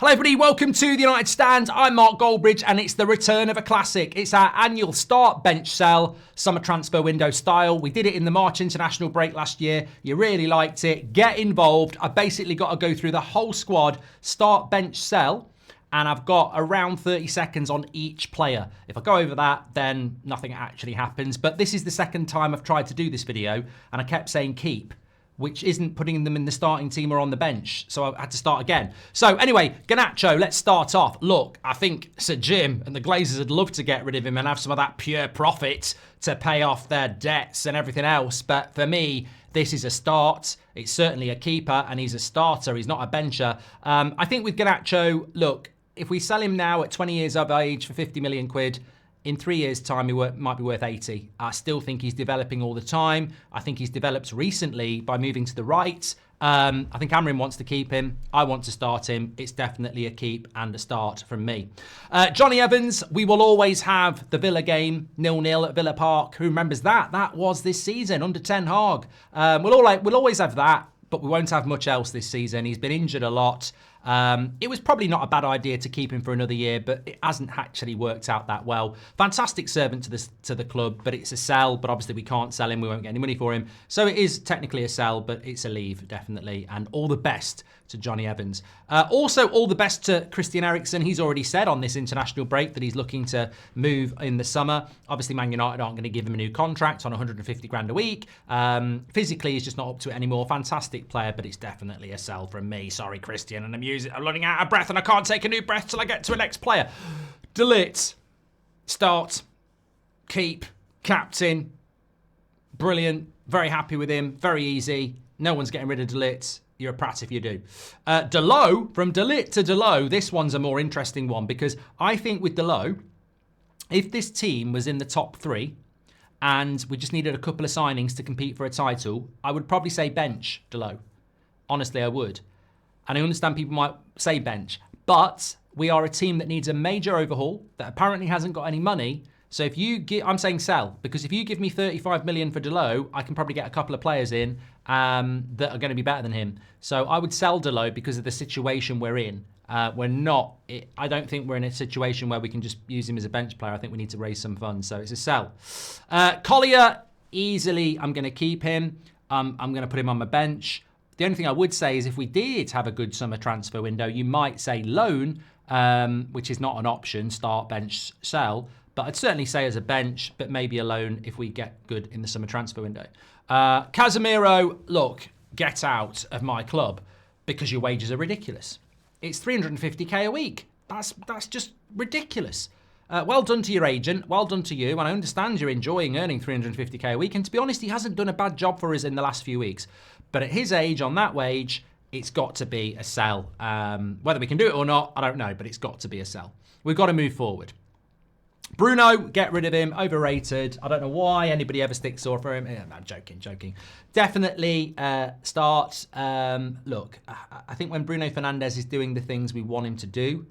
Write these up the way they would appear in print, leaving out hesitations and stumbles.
Hello everybody, welcome to the United Stand. I'm Mark Goldbridge and it's the return of a classic. It's our annual start, bench, sell, summer transfer window style. We did it in the March international break last year. You really liked it. Get involved. I've basically got to go through the whole squad, start, bench, sell, and I've got around 30 seconds on each player. If I go over that, then nothing actually happens. But this is the second time I've tried to do this video and I kept saying keep, which isn't putting them in the starting team or on the bench. So I had to start again. So anyway, Garnacho, let's start off. Look, I think Sir Jim and the Glazers would love to get rid of him and have some of that pure profit to pay off their debts and everything else. But for me, this is a start. It's certainly a keeper and he's a starter. He's not a bencher. I think with Garnacho, look, if we sell him now at 20 years of age for 50 million quid, in 3 years' time, he might be worth 80. I still think he's developing all the time. I think he's developed recently by moving to the right. I think Amrin wants to keep him. I want to start him. It's definitely a keep and a start from me. Johnny Evans, we will always have the Villa game, 0-0 at Villa Park. Who remembers that? That was this season, under Ten Hag. We'll always have that, but we won't have much else this season. He's been injured a lot. It was probably not a bad idea to keep him for another year, but it hasn't actually worked out that well. Fantastic servant to the club, but it's a sell. But obviously we can't sell him. We won't get any money for him. So it is technically a sell, but it's a leave, definitely. And all the best to Johnny Evans. Also, all the best to Christian Eriksen. He's already said on this international break that he's looking to move in the summer. Obviously, Man United aren't going to give him a new contract on 150 grand a week. Physically, he's just not up to it anymore. Fantastic player, but it's definitely a sell from me. Sorry, Christian, and I'm running out of breath and I can't take a new breath till I get to a next player. De Ligt, start, keep, captain, brilliant, very happy with him, very easy. No one's getting rid of De Ligt. You're a prat if you do. Delot, from De Ligt to Delot, this one's a more interesting one because I think with Delot, if this team was in the top three and we just needed a couple of signings to compete for a title, I would probably say bench Delot. Honestly, I would. And I understand people might say bench, but we are a team that needs a major overhaul that apparently hasn't got any money. So if you give, I'm saying sell, because if you give me 35 million for Delot, I can probably get a couple of players in that are going to be better than him. So I would sell Delot because of the situation we're in. We're not, I don't think we're in a situation where we can just use him as a bench player. I think we need to raise some funds. So it's a sell. Collier, easily, I'm going to keep him. I'm going to put him on my bench. The only thing I would say is if we did have a good summer transfer window, you might say loan, which is not an option, start, bench, sell. But I'd certainly say as a bench, but maybe a loan if we get good in the summer transfer window. Casemiro, look, get out of my club because your wages are ridiculous. It's 350k a week. That's just ridiculous. Well done to your agent. Well done to you. And I understand you're enjoying earning 350k a week. And to be honest, he hasn't done a bad job for us in the last few weeks. But at his age, on that wage, it's got to be a sell. Whether we can do it or not, I don't know, but it's got to be a sell. We've got to move forward. Bruno, get rid of him. Overrated. I don't know why anybody ever sticks sore for him. I'm joking. Definitely start. Look, I think when Bruno Fernandes is doing the things we want him to do,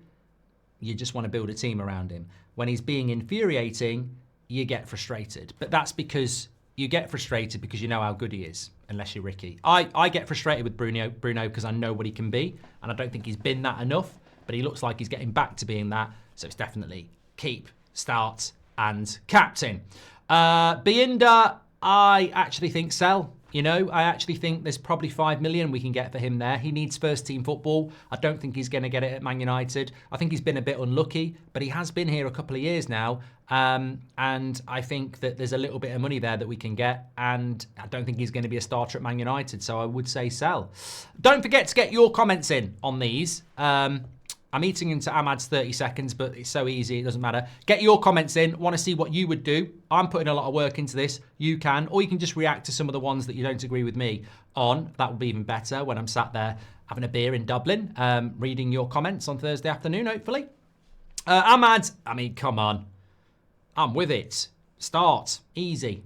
you just want to build a team around him. When he's being infuriating, you get frustrated. But that's because you get frustrated because you know how good he is, unless you're Ricky. I get frustrated with Bruno because I know what he can be, and I don't think he's been that enough, but he looks like he's getting back to being that, so it's definitely keep, start, and captain. Biinda, I actually think sell. You know, I actually think there's probably 5 million we can get for him there. He needs first team football. I don't think he's going to get it at Man United. I think he's been a bit unlucky, but he has been here a couple of years now. And I think that there's a little bit of money there that we can get. And I don't think he's going to be a starter at Man United. So I would say sell. Don't forget to get your comments in on these. I'm eating into Ahmad's 30 seconds, but it's so easy, it doesn't matter. Get your comments in. Want to see what you would do. I'm putting a lot of work into this. You can. Or you can just react to some of the ones that you don't agree with me on. That would be even better when I'm sat there having a beer in Dublin, reading your comments on Thursday afternoon, hopefully. Ahmad, I mean, come on. I'm with it. Start. Easy.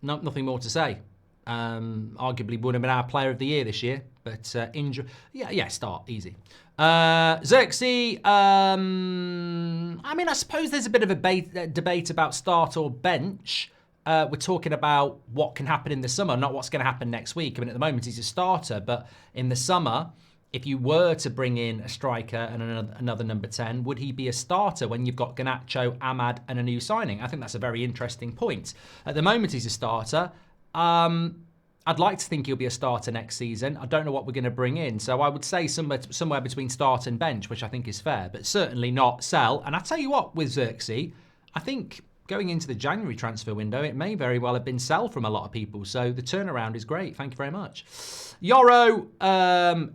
Nothing more to say. Arguably would have been our player of the year this year. But injury, yeah, start, easy. Xerxes, I mean, I suppose there's a bit of a debate about start or bench. We're talking about what can happen in the summer, not what's going to happen next week. I mean, at the moment, he's a starter, but in the summer, if you were to bring in a striker and another number 10, would he be a starter when you've got Garnacho, Ahmad, and a new signing? I think that's a very interesting point. At the moment, he's a starter. I'd like to think he'll be a starter next season. I don't know what we're going to bring in. So I would say somewhere between start and bench, which I think is fair, but certainly not sell. And I tell you what, with Xerxes, I think going into the January transfer window, it may very well have been sell from a lot of people. So the turnaround is great. Thank you very much. Yoro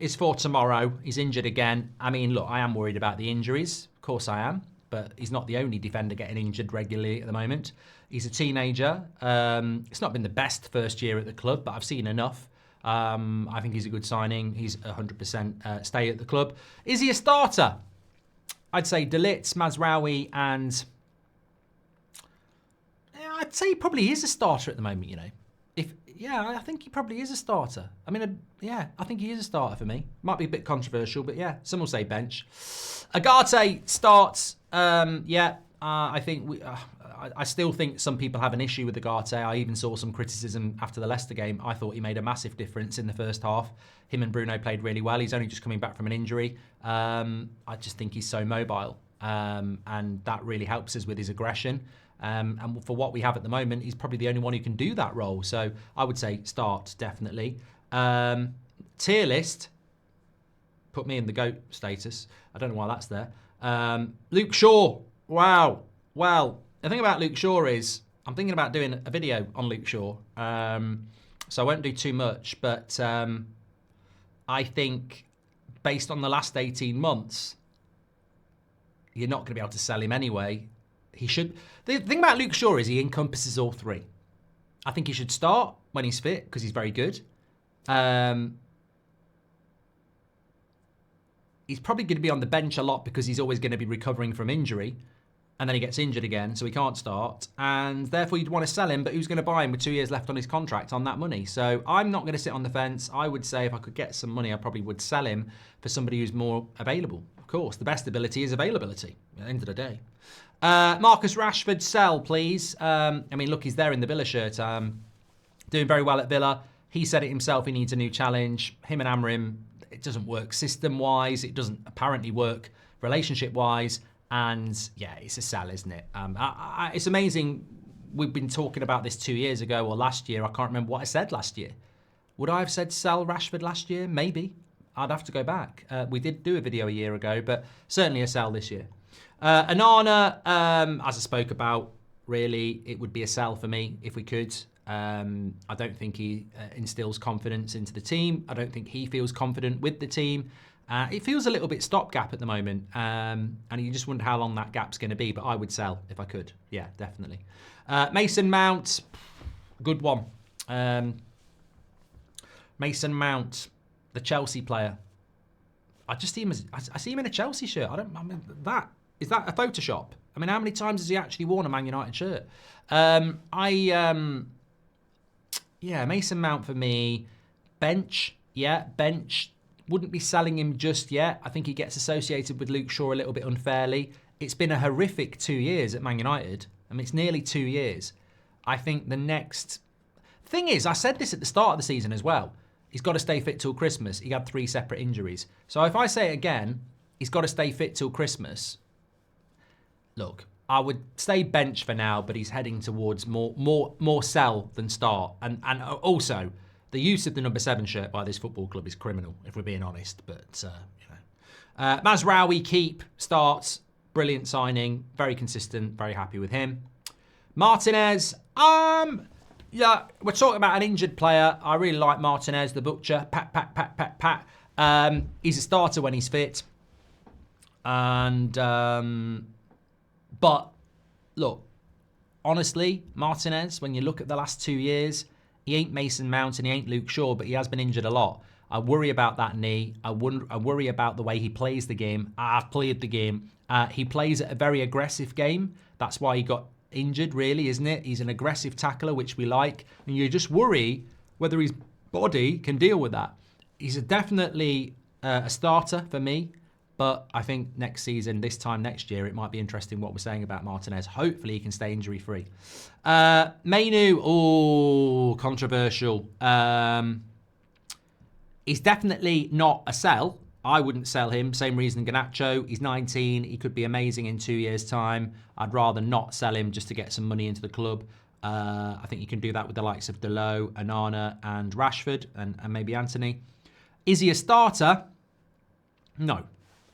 is for tomorrow. He's injured again. I mean, look, I am worried about the injuries. Of course I am. But he's not the only defender getting injured regularly at the moment. He's a teenager. It's not been the best first year at the club, but I've seen enough. I think he's a good signing. He's 100% stay at the club. Is he a starter? I'd say De Ligt, Mazraoui, and I'd say he probably is a starter at the moment, you know. I think he probably is a starter. I mean, I think he is a starter for me. Might be a bit controversial, but yeah, some will say bench. Agate starts. I think I still think some people have an issue with Agate. I even saw some criticism after the Leicester game. I thought he made a massive difference in the first half. Him and Bruno played really well. He's only just coming back from an injury. I just think he's so mobile, and that really helps us with his aggression. And for what we have at the moment, he's probably the only one who can do that role. So I would say start, definitely. Tier list, put me in the GOAT status. I don't know why that's there. Luke Shaw, wow. Well, the thing about Luke Shaw is I'm thinking about doing a video on Luke Shaw. So I won't do too much, but I think based on the last 18 months, you're not going to be able to sell him anyway. He should. The thing about Luke Shaw is he encompasses all three. I think he should start when he's fit because he's very good. He's probably going to be on the bench a lot because he's always going to be recovering from injury. And then he gets injured again, so he can't start. And therefore, you'd want to sell him, but who's going to buy him with 2 years left on his contract on that money? So I'm not going to sit on the fence. I would say if I could get some money, I probably would sell him for somebody who's more available. Of course, the best ability is availability at the end of the day. Marcus Rashford, sell, please. I mean, look, he's there in the Villa shirt. Doing very well at Villa. He said it himself, he needs a new challenge. Him and Amrim, it doesn't work system-wise. It doesn't apparently work relationship-wise. And yeah, it's a sell, isn't it? It's amazing. We've been talking about this 2 years ago or last year. I can't remember what I said last year. Would I have said sell Rashford last year? Maybe. I'd have to go back. We did do a video a year ago, but certainly a sell this year. Anana, as I spoke about, really, it would be a sell for me if we could. I don't think he instills confidence into the team. I don't think he feels confident with the team. It feels a little bit stopgap at the moment, and you just wonder how long that gap's going to be, but I would sell if I could. Yeah, definitely. Mason Mount, good one. Mason Mount, the Chelsea player. I just see him I see him in a Chelsea shirt. Is that a Photoshop? I mean, how many times has he actually worn a Man United shirt? Mason Mount for me. Bench. Wouldn't be selling him just yet. I think he gets associated with Luke Shaw a little bit unfairly. It's been a horrific 2 years at Man United. I mean, it's nearly 2 years. I think the next thing is, I said this at the start of the season as well. He's got to stay fit till Christmas. He had 3 separate injuries. So if I say it again, he's got to stay fit till Christmas. Look, I would stay bench for now, but he's heading towards more sell than start. And also, the use of the number 7 shirt by this football club is criminal, if we're being honest. But, Mazraoui, keep, starts, brilliant signing, very consistent, very happy with him. Martinez, we're talking about an injured player. I really like Martinez, the butcher. Pat. He's a starter when he's fit. And, but, look, honestly, Martinez, when you look at the last 2 years, he ain't Mason Mount and he ain't Luke Shaw, but he has been injured a lot. I worry about that knee. I worry about the way he plays the game. I've played the game. He plays a very aggressive game. That's why he got injured, really, isn't it? He's an aggressive tackler, which we like. And you just worry whether his body can deal with that. He's definitely a starter for me. But I think next season, this time next year, it might be interesting what we're saying about Martinez. Hopefully he can stay injury-free. Controversial. He's definitely not a sell, I wouldn't sell him. Same reason Garnacho. He's 19. He could be amazing in 2 years' time. I'd rather not sell him just to get some money into the club. I think you can do that with the likes of Dalot, Onana, and Rashford, and maybe Anthony. Is he a starter? No.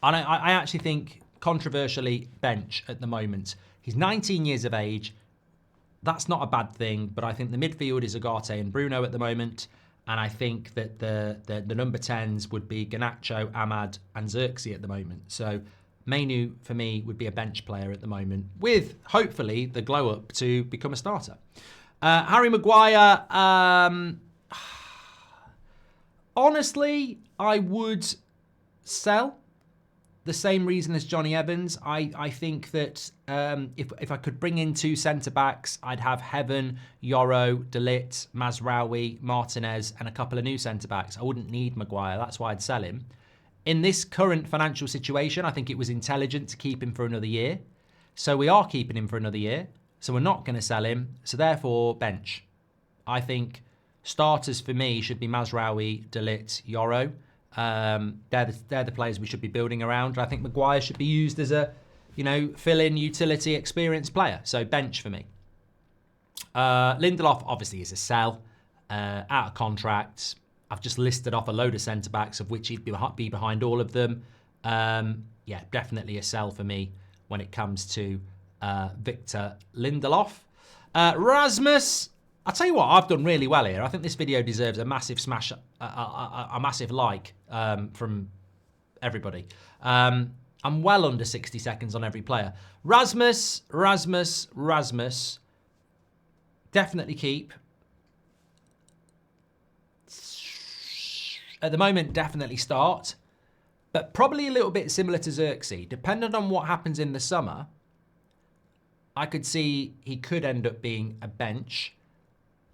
I actually think, controversially, bench at the moment. He's 19 years of age. That's not a bad thing, but I think the midfield is Ugarte and Bruno at the moment. And I think that the number 10s would be Garnacho, Ahmad, and Xerxes at the moment. So Mainu, for me, would be a bench player at the moment, with, hopefully, the glow-up to become a starter. Harry Maguire, honestly, I would sell. The same reason as Johnny Evans. I think that if I could bring in 2 centre-backs, I'd have Heaven, Yoro, De Ligt, Mazraoui, Martinez, and a couple of new centre-backs. I wouldn't need Maguire. That's why I'd sell him. In this current financial situation, I think it was intelligent to keep him for another year. So we are keeping him for another year. So we're not going to sell him. So therefore, bench. I think starters for me should be Mazraoui, De Ligt, Yoro. They're the players we should be building around. I think Maguire should be used as a, fill-in utility experienced player. So bench for me. Lindelof obviously is a sell, out of contract. I've just listed off a load of centre-backs, of which he'd be behind all of them. Yeah, definitely a sell for me when it comes to Victor Lindelof. Rasmus, I'll tell you what, I've done really well here. I think this video deserves a massive smash, a massive like from everybody. I'm well under 60 seconds on every player. Rasmus, definitely keep. At the moment, definitely start. But probably a little bit similar to Xerxes. Depending on what happens in the summer, I could see he could end up being a bench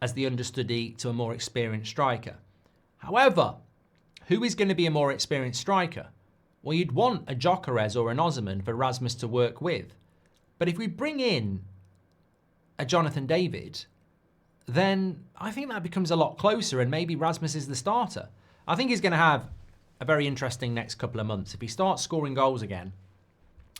as the understudy to a more experienced striker. However, who is going to be a more experienced striker? Well, you'd want a Gyökeres or an Osimhen for Rasmus to work with. But if we bring in a Jonathan David, then I think that becomes a lot closer, and maybe Rasmus is the starter. I think he's going to have a very interesting next couple of months. If he starts scoring goals again,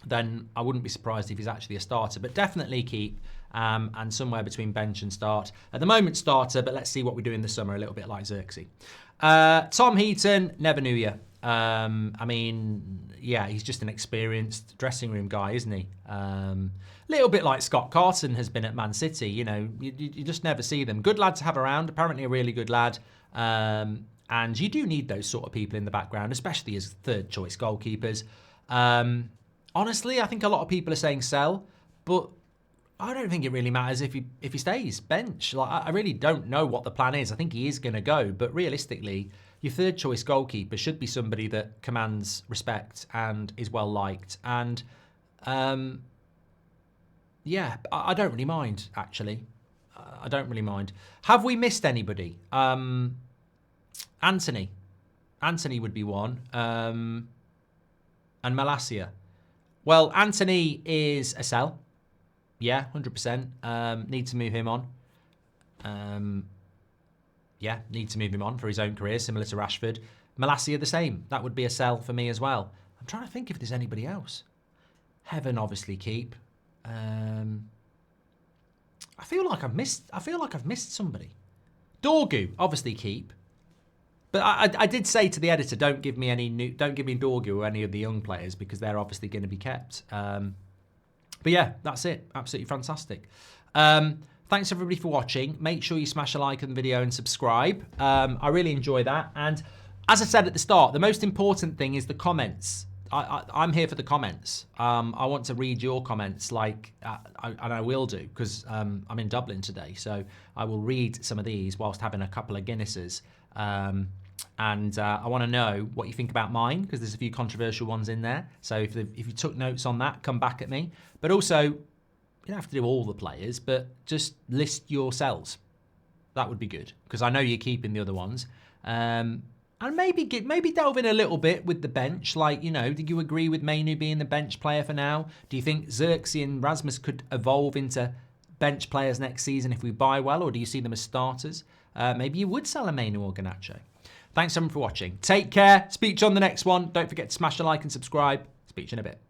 then I wouldn't be surprised if he's actually a starter, but definitely keep, and somewhere between bench and start. At the moment, starter, but let's see what we do in the summer, a little bit like Xerxes. Tom Heaton, never knew you. I mean, yeah, he's just an experienced dressing room guy, isn't he? Little bit like Scott Carson has been at Man City. You just never see them. Good lad to have around, apparently a really good lad. And you do need those sort of people in the background, especially as third choice goalkeepers. Honestly, I think a lot of people are saying sell, but I don't think it really matters if he stays bench. Like, I really don't know what the plan is. I think he is going to go, but realistically, your third choice goalkeeper should be somebody that commands respect and is well liked. And yeah, I don't really mind, actually. I don't really mind. Have we missed anybody? Anthony would be one. And Malacia. Well, Anthony is a sell. Yeah, 100%. Need to move him on. Yeah, need to move him on for his own career, similar to Rashford. Malacia the same. That would be a sell for me as well. I'm trying to think if there's anybody else. Heaven obviously keep. I feel like I've missed somebody. Dorgu obviously keep. But I did say to the editor, don't give me Dorgu or any of the young players, because they're obviously going to be kept. But yeah, that's it. Absolutely fantastic. Thanks everybody for watching. Make sure you smash a like on the video and subscribe. I really enjoy that. And as I said at the start, the most important thing is the comments. I'm here for the comments. I want to read your comments, and I will do, because I'm in Dublin today. So I will read some of these whilst having a couple of Guinnesses. And I want to know what you think about mine, because there's a few controversial ones in there. So if you took notes on that, come back at me. But also, you don't have to do all the players, but just list your sells. That would be good, because I know you're keeping the other ones. And maybe delve in a little bit with the bench. Like, do you agree with Mainu being the bench player for now? Do you think Xerxes and Rasmus could evolve into bench players next season if we buy well, or do you see them as starters? Maybe you would sell a Mainu or Garnacho. Thanks everyone for watching. Take care. Speak to you on the next one. Don't forget to smash a like and subscribe. Speak to you in a bit.